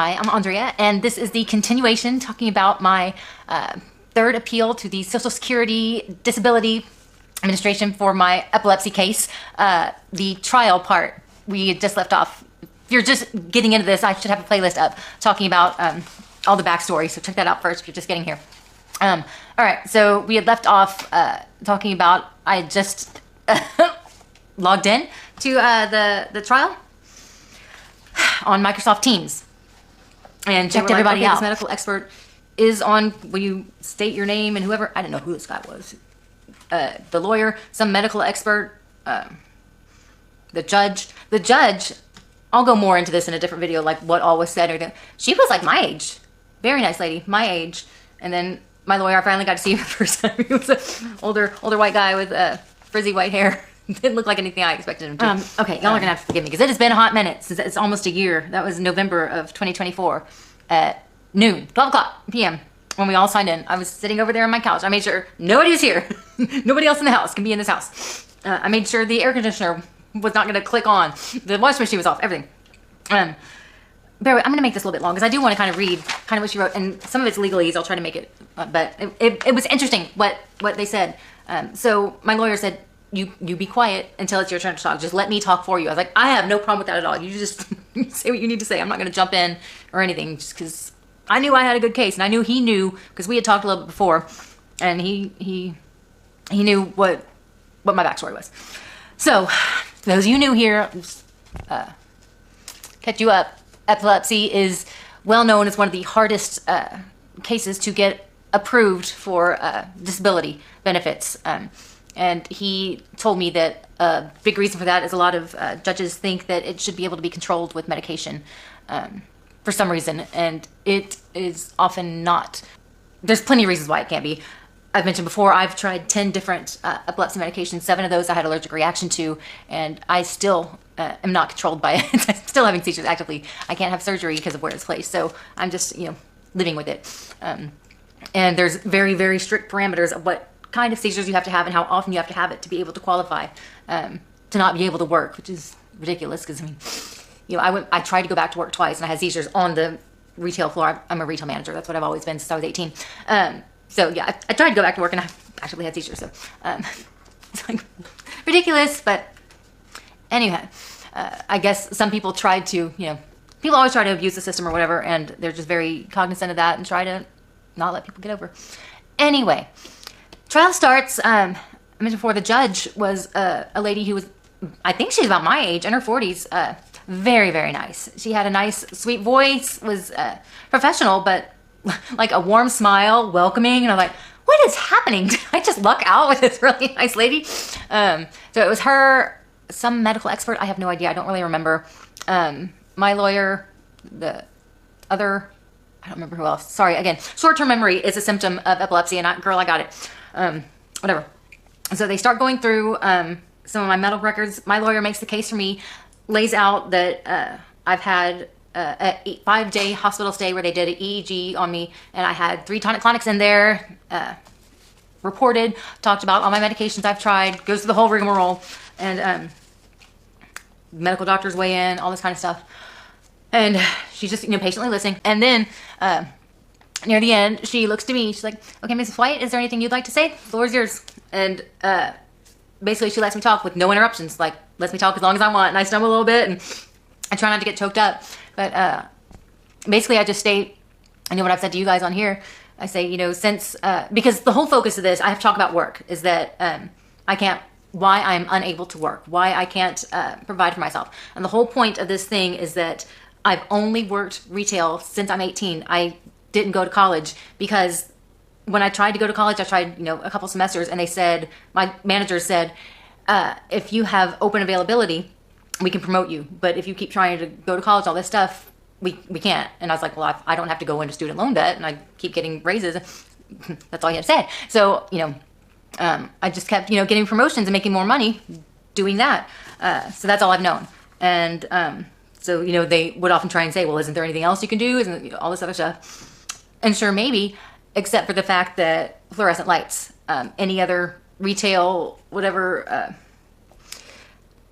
Hi, I'm Andrea, and this is the continuation talking about my third appeal to the Social Security Disability Administration for my epilepsy case. The trial part, we had just left off. If you're just getting into this, I should have a playlist up talking about all the backstory, so check that out first if you're just getting here. All right, so we had left off talking about, I just logged in to the trial on Microsoft Teams. And checked everybody out. This medical expert is on, will you state your name and whoever, I didn't know who this guy was. The lawyer, some medical expert, the judge. The judge, I'll go more into this in a different video, like what all was said. Or she was like my age. Very nice lady, my age. And then my lawyer, I finally got to see him the first time. He was an older white guy with frizzy white hair. Didn't look like anything I expected him to. Okay, y'all are gonna have to forgive me because it has been a hot minute since it's almost a year. That was November of 2024 at noon, 12 o'clock p.m. when we all signed in. I was sitting over there on my couch. I made sure nobody was here. Nobody else in the house can be in this house. I made sure the air conditioner was not gonna click on. The washing machine was off, everything. Bear with, I'm gonna make this a little bit long because I do want to kind of read kind of what she wrote, and some of it's legalese. I'll try to make it, but it was interesting what they said. So my lawyer said, you be quiet until it's your turn to talk. Just let me talk for you. I was like, I have no problem with that at all. You just say what you need to say. I'm not going to jump in or anything just because I knew I had a good case, and I knew he knew because we had talked a little bit before, and he knew what my backstory was. So those of you new here, just, catch you up. Epilepsy is well known as one of the hardest cases to get approved for disability benefits. And he told me that a big reason for that is a lot of judges think that it should be able to be controlled with medication for some reason, and it is often not. There's plenty of reasons why it can't be. I've mentioned before, I've tried 10 different epilepsy medications. 7 of those I had allergic reaction to, and I still am not controlled by it. I'm still having seizures actively. I can't have surgery because of where it's placed, so I'm just, living with it. And there's very, very strict parameters of what kind of seizures you have to have and how often you have to have it to be able to qualify to not be able to work, which is ridiculous because I tried to go back to work twice and I had seizures on the retail floor. I'm a retail manager. That's what I've always been since I was 18. So yeah, I tried to go back to work and I actually had seizures. So it's like ridiculous, but anyway, I guess some people tried to, people always try to abuse the system or whatever, and they're just very cognizant of that and try to not let people get over. Anyway, trial starts. I mentioned before, the judge was a lady who was, I think she's about my age, in her 40s. Very, very nice. She had a nice, sweet voice, was professional, but like a warm smile, welcoming. And I was like, what is happening? Did I just luck out with this really nice lady? So it was her, some medical expert. I have no idea. I don't really remember. My lawyer, the other, I don't remember who else. Sorry, again, short-term memory is a symptom of epilepsy, and girl, I got it. Whatever. So they start going through some of my medical records. My lawyer makes the case for me, lays out that I've had a 5-day hospital stay where they did an EEG on me, and I had 3 tonic-clonics in there, reported, talked about all my medications I've tried, goes through the whole rigmarole, and medical doctors weigh in, all this kind of stuff. And she's just, patiently listening. And then near the end, she looks to me. She's like, okay, Mrs. White, is there anything you'd like to say? The floor is yours. And basically, she lets me talk with no interruptions. Like, lets me talk as long as I want. And I stumble a little bit, and I try not to get choked up. But basically, I just state, I know what I've said to you guys on here. I say, since, because the whole focus of this, I have to talk about work, is that I can't, why I'm unable to work, why I can't provide for myself. And the whole point of this thing is that I've only worked retail since I'm 18. I didn't go to college because when I tried to go to college, I tried, a couple semesters, and they said, my manager said, if you have open availability, we can promote you. But if you keep trying to go to college, all this stuff, we can't. And I was like, well, I don't have to go into student loan debt, and I keep getting raises. That's all you have to say. So, I just kept, getting promotions and making more money doing that. So that's all I've known. And so, they would often try and say, well, isn't there anything else you can do? Isn't all this other stuff? And sure, maybe, except for the fact that fluorescent lights, any other retail, whatever,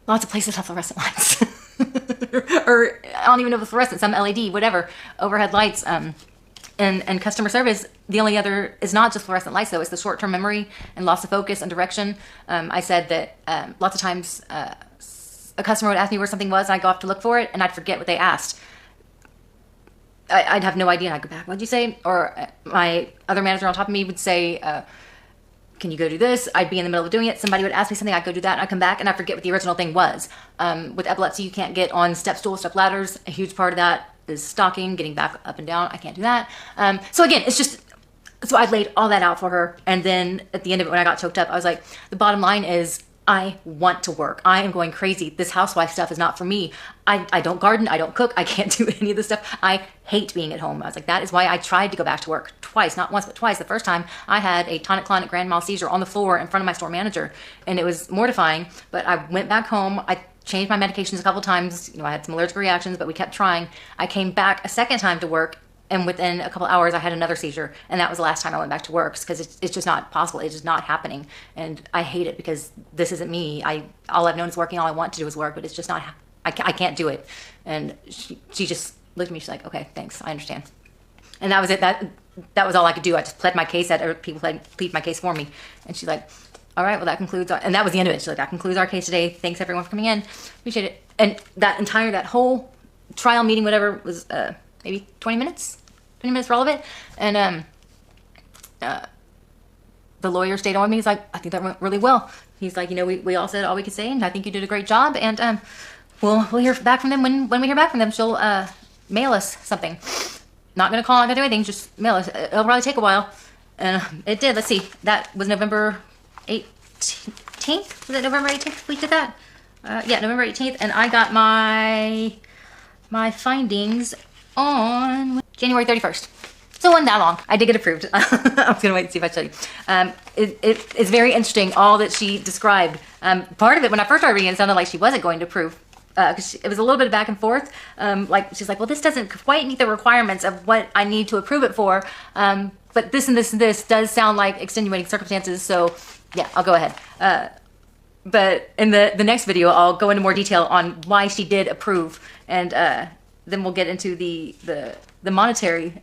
lots of places have fluorescent lights. or I don't even know if it's fluorescent, some LED, whatever, overhead lights. And customer service, the only other is not just fluorescent lights though, it's the short-term memory and loss of focus and direction. I said that lots of times a customer would ask me where something was and I'd go off to look for it and I'd forget what they asked. I'd have no idea and I'd go back, what'd you say? Or my other manager on top of me would say, can you go do this? I'd be in the middle of doing it. Somebody would ask me something, I'd go do that, and I'd come back and I'd forget what the original thing was. With epilepsy, you can't get on step stools, step ladders. A huge part of that is stalking, getting back up and down. I can't do that. So again, it's just, so I laid all that out for her. And then at the end of it, when I got choked up, I was like, the bottom line is I want to work. I am going crazy. This housewife stuff is not for me. I don't garden. I don't cook. I can't do any of this stuff. I hate being at home. I was like, that is why I tried to go back to work twice, not once, but twice. The first time I had a tonic-clonic grand mal seizure on the floor in front of my store manager, and it was mortifying, but I went back home. I changed my medications a couple times. You know, I had some allergic reactions, but we kept trying. I came back a second time to work, and within a couple hours, I had another seizure. And that was the last time I went back to work because it's just not possible. It's just not happening. And I hate it because this isn't me. All I've known is working. All I want to do is work, but it's just not, I can't do it. And she just looked at me. She's like, okay, thanks. I understand. And that was it. That was all I could do. I just pled my case or people plead my case for me. And she's like, all right, well, that concludes and that was the end of it. She's like, that concludes our case today. Thanks everyone for coming in. Appreciate it. And that whole trial meeting, whatever, was maybe 20 minutes for all of it. And the lawyer stayed on with me. He's like, I think that went really well. He's like, you know, we all said all we could say, and I think you did a great job. And we'll hear back from them. When we hear back from them, she'll mail us something. Not gonna call, not gonna do anything, just mail us. It'll probably take a while. And it did. Let's see. That was November 18th? Was it November 18th we did that? Yeah, November 18th. And I got my findings on January 31st. So it wasn't that long. I did get approved. I was gonna wait and see if I showed you. It's very interesting, all that she described. Part of it, when I first started reading it, sounded like she wasn't going to approve. Because it was a little bit of back and forth. Like she's like, well, this doesn't quite meet the requirements of what I need to approve it for. But this and this and this does sound like extenuating circumstances. So yeah, I'll go ahead. But in the next video, I'll go into more detail on why she did approve. And then we'll get into the monetary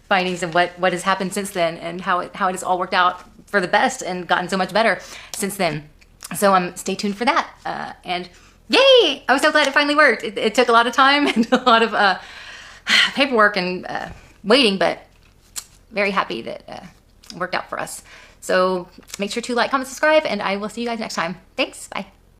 findings and what has happened since then and how it has all worked out for the best and gotten so much better since then. So stay tuned for that. And yay! I was so glad it finally worked. It took a lot of time and a lot of paperwork and waiting, but very happy that it worked out for us. So make sure to like, comment, subscribe, and I will see you guys next time. Thanks. Bye.